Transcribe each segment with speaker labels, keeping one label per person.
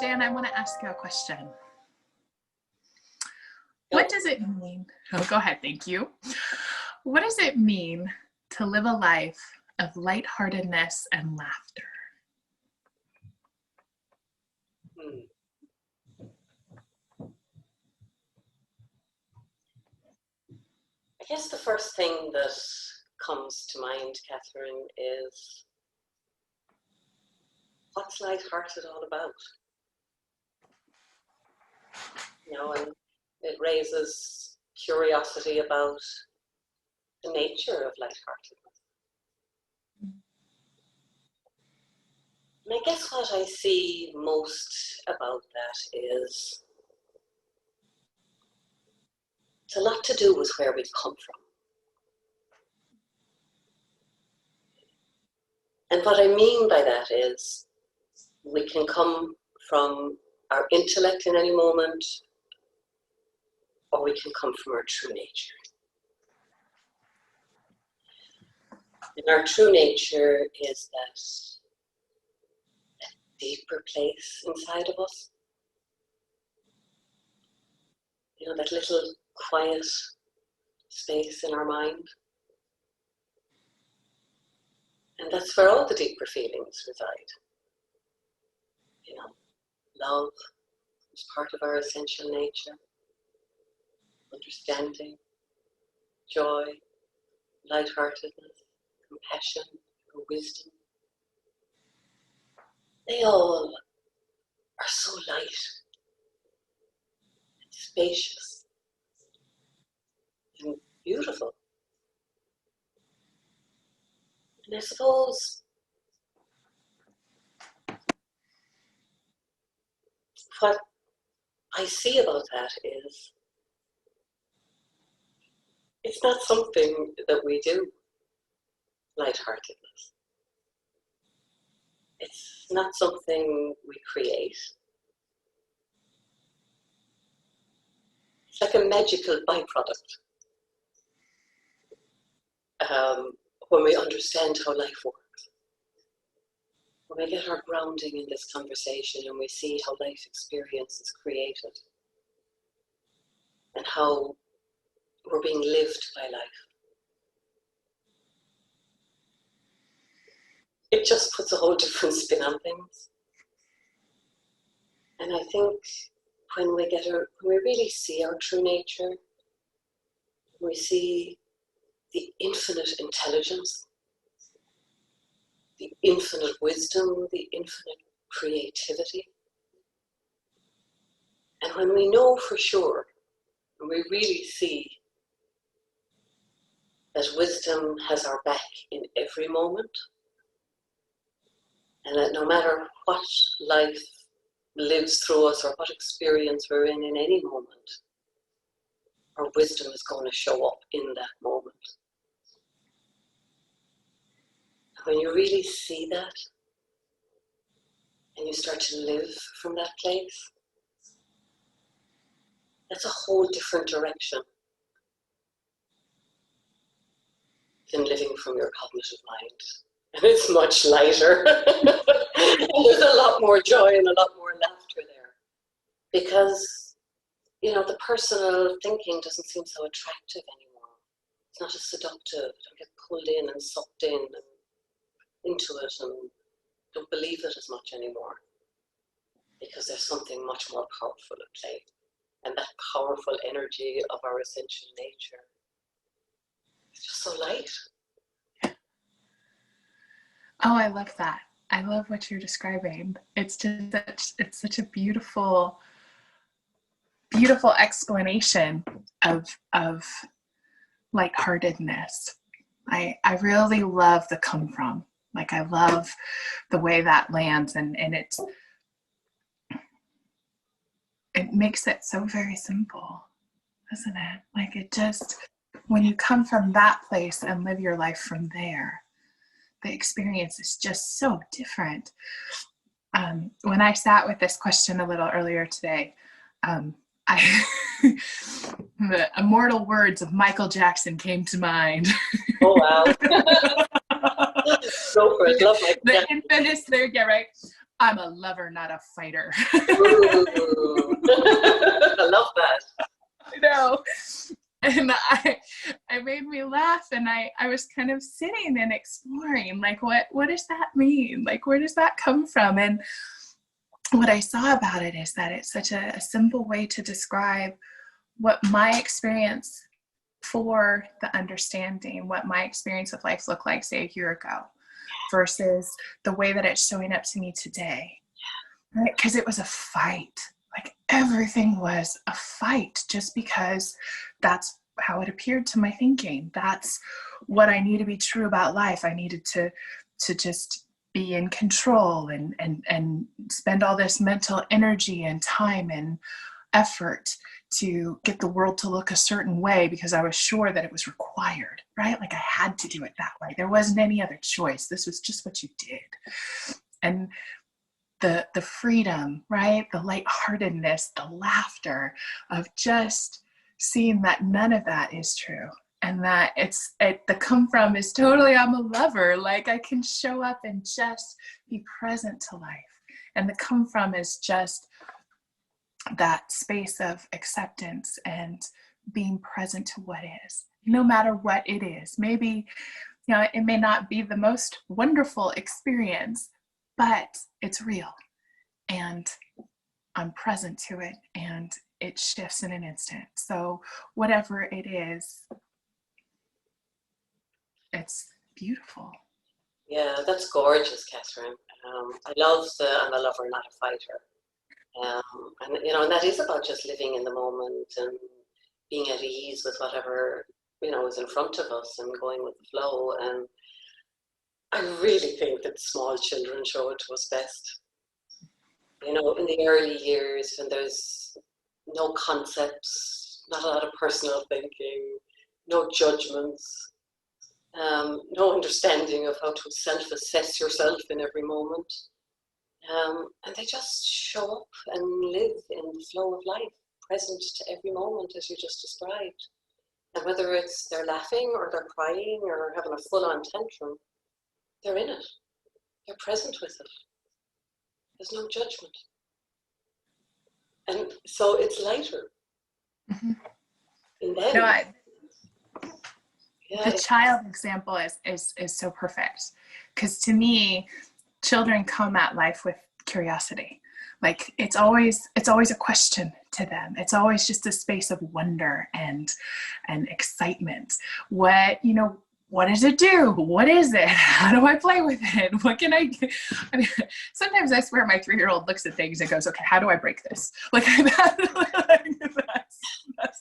Speaker 1: Jan, I want to ask you a question. What does it mean? Oh, go ahead. Thank you. What does it mean to live a life of lightheartedness and laughter?
Speaker 2: I guess the first thing that comes to mind, Catherine, is what's lighthearted all about? You know, and it raises curiosity about the nature of lightheartedness. And I guess what I see most about that is it's a lot to do with where we come from. And what I mean by that is we can come from our intellect in any moment, or we can come from our true nature. And our true nature is that deeper place inside of us. You know, that little quiet space in our mind. And that's where all the deeper feelings reside. You know, love is part of our essential nature. Understanding, joy, lightheartedness, compassion, and wisdom. They all are so light and spacious and beautiful. And I suppose what I see about that is it's not something that we do, lightheartedness. It's not something we create. It's like a magical byproduct when we understand how life works. When we get our grounding in this conversation and we see how life experience is created and how we're being lived by life. It just puts a whole different spin on things. And I think when we really see our true nature, we see the infinite intelligence, the infinite wisdom, the infinite creativity. And when we know for sure, and we really see that wisdom has our back in every moment, and that no matter what life lives through us or what experience we're in any moment, our wisdom is going to show up in that moment. When you really see that, and you start to live from that place, that's a whole different direction than living from your cognitive mind. And it's much lighter. And there's a lot more joy and a lot more laughter there. Because, you know, the personal thinking doesn't seem so attractive anymore. It's not as seductive. Don't get pulled in and sucked in and into it and don't believe it as much anymore. Because there's something much more powerful at play. And that powerful energy of our essential nature is just so light.
Speaker 1: Oh, I love that. I love what you're describing. It's such a beautiful explanation of lightheartedness. I really love the come from. Like, I love the way that lands, and it makes it so very simple, doesn't it? Like, it just, when you come from that place and live your life from there, the experience is just so different. When I sat with this question a little earlier today, the immortal words of Michael Jackson came to mind.
Speaker 2: Oh, wow. Go for it. Love
Speaker 1: the infamous, there, yeah, right. I'm a lover, not a fighter.
Speaker 2: Ooh. I love that.
Speaker 1: I know. And I made me laugh, and I was kind of sitting and exploring, like, what does that mean? Like, where does that come from? And what I saw about it is that it's such a simple way to describe what my experience for the understanding, what my experience of life looked like, say, a year ago, versus the way that it's showing up to me today. Right? Because it was a fight. Like, everything was a fight, just because that's how it appeared to my thinking. That's what I knew to be true about life. I needed to just be in control and spend all this mental energy and time and effort to get the world to look a certain way, because I was sure that it was required, right? Like, I had to do it that way. There wasn't any other choice. This was just what you did. And the freedom, right? The lightheartedness, the laughter of just seeing that none of that is true. And that the come from is totally, I'm a lover. Like, I can show up and just be present to life. And the come from is just that space of acceptance and being present to what is, no matter what it is. Maybe, it may not be the most wonderful experience, but it's real, and I'm present to it, and it shifts in an instant. So whatever it is, it's beautiful.
Speaker 2: Yeah, that's gorgeous, Catherine. I love I'm a lover, not a fighter. And that is about just living in the moment and being at ease with whatever, is in front of us and going with the flow. And I really think that small children show it to us best. In the early years, when there's no concepts, not a lot of personal thinking, no judgments, no understanding of how to self-assess yourself in every moment. And they just show up and live in the flow of life, present to every moment, as you just described. And whether it's they're laughing or they're crying or having a full-on tantrum, they're in it. They're present with it. There's no judgment. And so it's lighter.
Speaker 1: Mm-hmm.
Speaker 2: And then,
Speaker 1: the child example is so perfect, because to me, children come at life with curiosity. Like, it's always a question to them. It's always just a space of wonder and excitement. What does it do? What is it? How do I play with it? What can I do? I mean, sometimes I swear my 3-year-old looks at things and goes, okay, how do I break this? Like, that's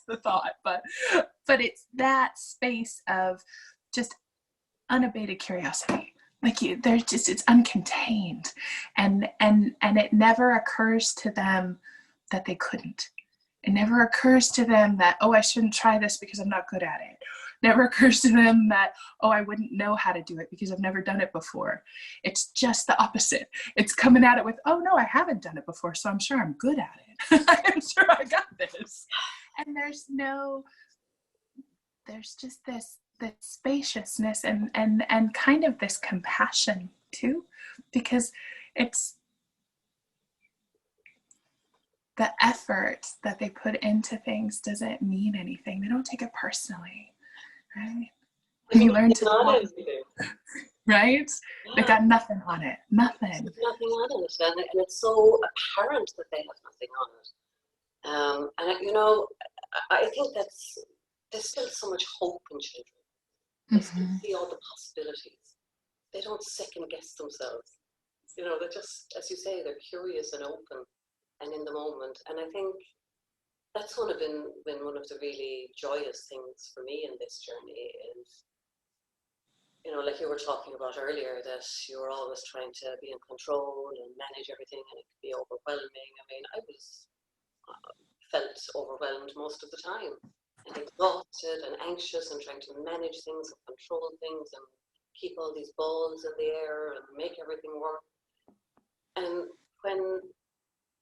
Speaker 1: the thought. But it's that space of just unabated curiosity. Like, it's uncontained. And it never occurs to them that they couldn't. It never occurs to them that, oh, I shouldn't try this because I'm not good at it. Never occurs to them that, oh, I wouldn't know how to do it because I've never done it before. It's just the opposite. It's coming at it with, oh, no, I haven't done it before, so I'm sure I'm good at it. I'm sure I got this. And there's just this spaciousness and kind of this compassion too, because it's the effort that they put into things doesn't mean anything. They don't take it personally, right? When you learn to, right? Yeah. They got nothing on it. Nothing.
Speaker 2: There's nothing on it, and it's so apparent that they have nothing on it. I think there's still so much hope in children. They still see all the possibilities. They don't second guess themselves. They're just, as you say, they're curious and open and in the moment. And I think that's been one of the really joyous things for me in this journey is, like you were talking about earlier, that you were always trying to be in control and manage everything, and it could be overwhelming. I mean, I felt overwhelmed most of the time, and exhausted and anxious, and trying to manage things and control things and keep all these balls in the air and make everything work. And when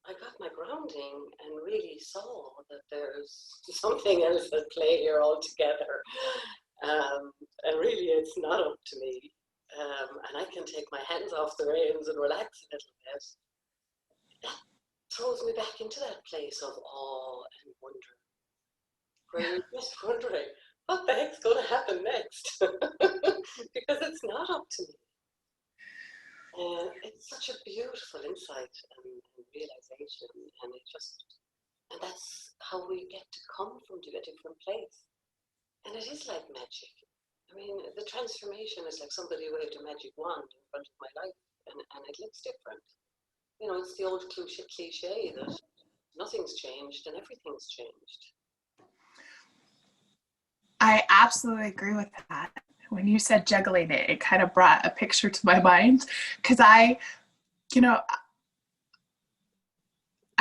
Speaker 2: I got my grounding and really saw that there's something else at play here altogether, and really it's not up to me, and I can take my hands off the reins and relax a little bit, that throws me back into that place of awe and wonder, where you're just wondering, what the heck's going to happen next? Because it's not up to me. And it's such a beautiful insight and realization, and that's how we get to come from to a different place. And it is like magic. I mean, the transformation is like somebody waved a magic wand in front of my life, and it looks different. You know, it's the old cliche that nothing's changed and everything's changed.
Speaker 1: I absolutely agree with that. When you said juggling it, it kind of brought a picture to my mind, because I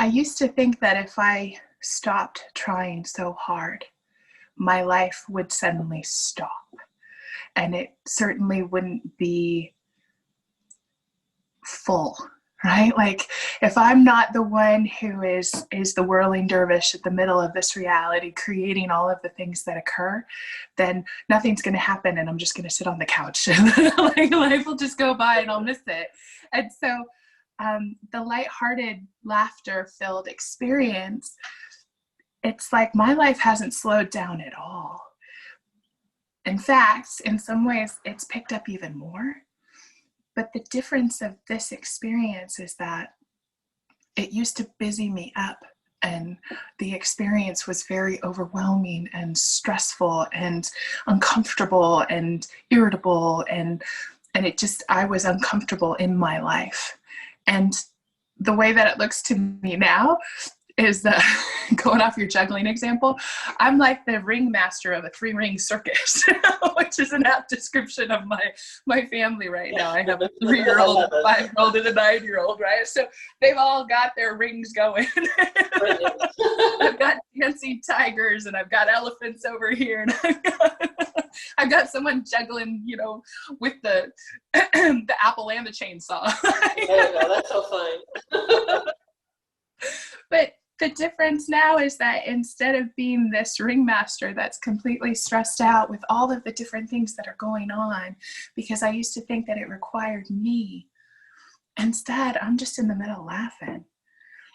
Speaker 1: used to think that if I stopped trying so hard, my life would suddenly stop. And it certainly wouldn't be full, right? Like, if I'm not the one who is the whirling dervish at the middle of this reality, creating all of the things that occur, then nothing's going to happen, and I'm just going to sit on the couch, and like, life will just go by, and I'll miss it. And so, the lighthearted, laughter-filled experience, it's like my life hasn't slowed down at all. In fact, in some ways, it's picked up even more. But the difference of this experience is that it used to busy me up, and the experience was very overwhelming and stressful and uncomfortable and irritable, and I was uncomfortable in my life. And the way that it looks to me now is that, going off your juggling example, I'm like the ringmaster of a 3-ring circus, which is an apt description of my family right now. I have a 3-year-old, a 5-year-old, and a 9-year-old, right? So they've all got their rings going. I've got dancing tigers, and I've got elephants over here, and I've got someone juggling, with the the apple and the chainsaw.
Speaker 2: There you go. That's so fun.
Speaker 1: But the difference now is that instead of being this ringmaster that's completely stressed out with all of the different things that are going on, because I used to think that it required me, instead, I'm just in the middle laughing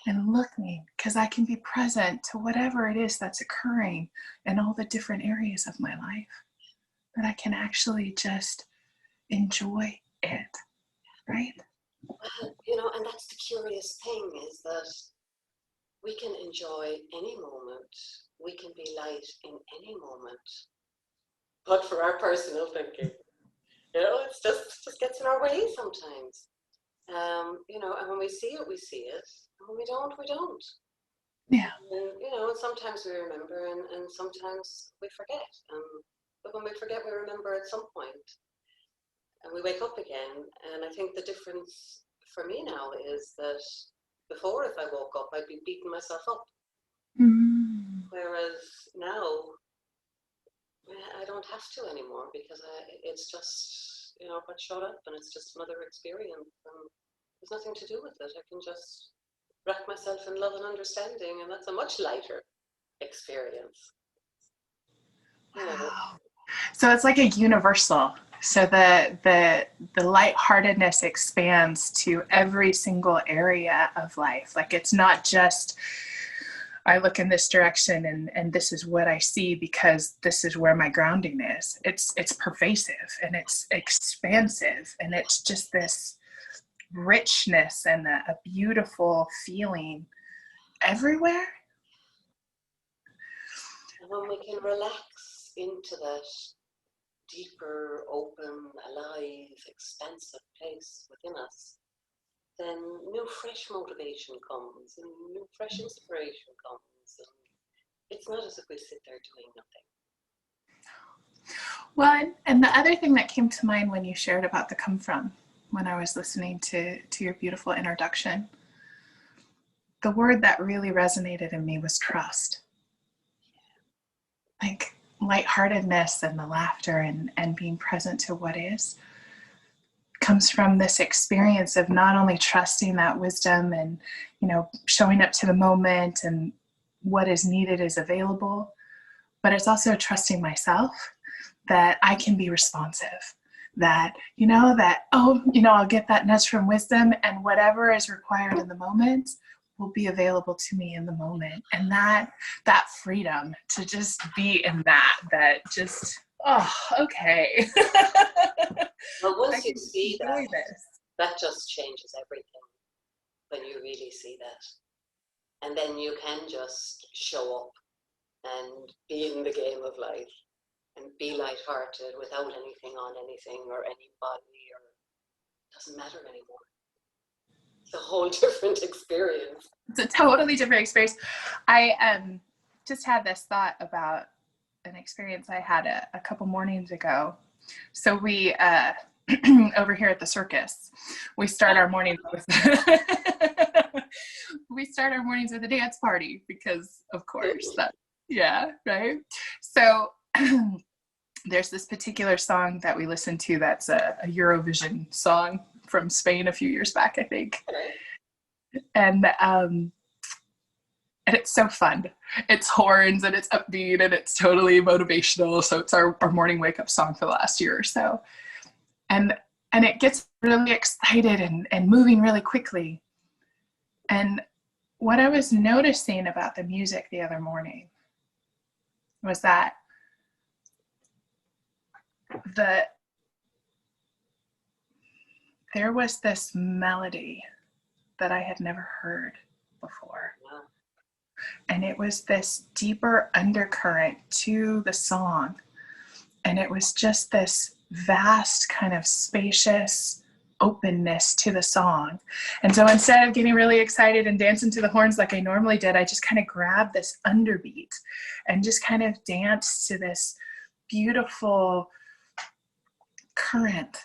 Speaker 1: and looking, because I can be present to whatever it is that's occurring in all the different areas of my life. That I can actually just enjoy it, right?
Speaker 2: Well, and that's the curious thing, is that we can enjoy any moment. We can be light in any moment. But for our personal thinking, it just gets in our way sometimes. And when we see it, we see it. And when we don't, we don't.
Speaker 1: Yeah.
Speaker 2: And sometimes we remember, and sometimes we forget. But when we forget, we remember at some point. And we wake up again. And I think the difference for me now is that before, if I woke up, I'd be beating myself up.
Speaker 1: Mm.
Speaker 2: Whereas now, I don't have to anymore, because it's just, what showed up, and it's just another experience. And there's nothing to do with it. I can just wrap myself in love and understanding, and that's a much lighter experience.
Speaker 1: Wow. So it's like a universal. So the lightheartedness expands to every single area of life. Like, it's not just, I look in this direction and this is what I see because this is where my grounding is. It's pervasive, and it's expansive, and it's just this richness and a beautiful feeling everywhere.
Speaker 2: And when we can relax into that deeper, open, alive, expansive place within us, then new fresh motivation comes, and new fresh inspiration comes. And it's not as if we sit there doing nothing.
Speaker 1: Well, and the other thing that came to mind when you shared about the come from, when I was listening to your beautiful introduction, the word that really resonated in me was trust. Like, lightheartedness and the laughter and being present to what is comes from this experience of not only trusting that wisdom and, showing up to the moment, and what is needed is available, but it's also trusting myself that I can be responsive, that, you know, that, oh, you know, I'll get that nudge from wisdom, and whatever is required in the moment will be available to me in the moment. And that freedom to just be in that just, oh, okay.
Speaker 2: Well,
Speaker 1: I
Speaker 2: once you
Speaker 1: can
Speaker 2: see
Speaker 1: enjoy this.
Speaker 2: that just changes everything when you really see that. And then you can just show up and be in the game of life and be lighthearted without anything on anything or anybody, or it doesn't matter anymore. It's a whole different experience.
Speaker 1: It's a totally different experience. I just had this thought about an experience I had a couple mornings ago. So we over here at the circus, we start our mornings with a dance party, because of course that, yeah, right. So there's this particular song that we listen to that's a Eurovision song from Spain a few years back, I think. And it's so fun. It's horns and it's upbeat and it's totally motivational. So it's our morning wake up song for the last year or so. And it gets really excited and moving really quickly. And what I was noticing about the music the other morning was that there was this melody that I had never heard before.
Speaker 2: Wow.
Speaker 1: And it was this deeper undercurrent to the song. And it was just this vast kind of spacious openness to the song. And so instead of getting really excited and dancing to the horns like I normally did, I just kind of grabbed this underbeat and just kind of danced to this beautiful current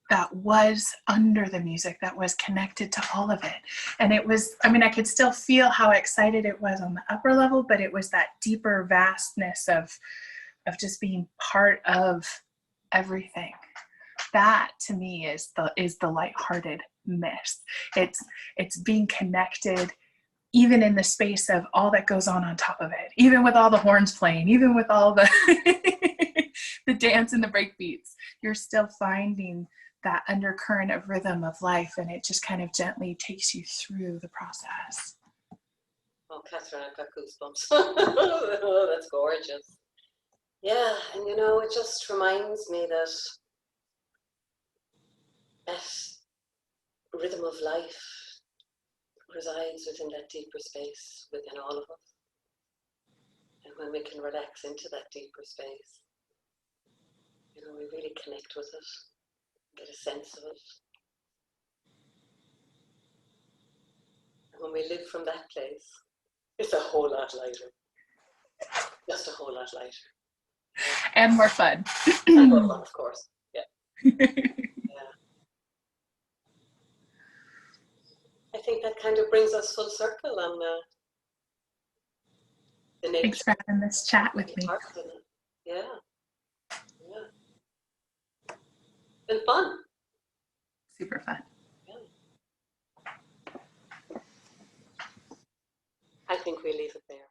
Speaker 1: that was under the music, that was connected to all of it. And it was, I mean, I could still feel how excited it was on the upper level, but it was that deeper vastness of just being part of everything. That to me is the lightheartedness. It's being connected even in the space of all that goes on top of it, even with all the horns playing, even with all the the dance and the break beats, you're still finding that undercurrent of rhythm of life, and it just kind of gently takes you through the process.
Speaker 2: Oh, Catherine, I've got goosebumps. Oh, that's gorgeous. Yeah, and you know, it just reminds me that rhythm of life resides within that deeper space within all of us. And when we can relax into that deeper space, you know, we really connect with it, get a sense of it. And when we live from that place, it's a whole lot lighter. Just a whole lot lighter.
Speaker 1: And more fun.
Speaker 2: And more fun, of course. Yeah. Yeah. I think that kind of brings us full circle on the nature.
Speaker 1: Thanks for having this chat with me.
Speaker 2: Yeah. Yeah. Been fun.
Speaker 1: Super fun.
Speaker 2: I think we leave it there.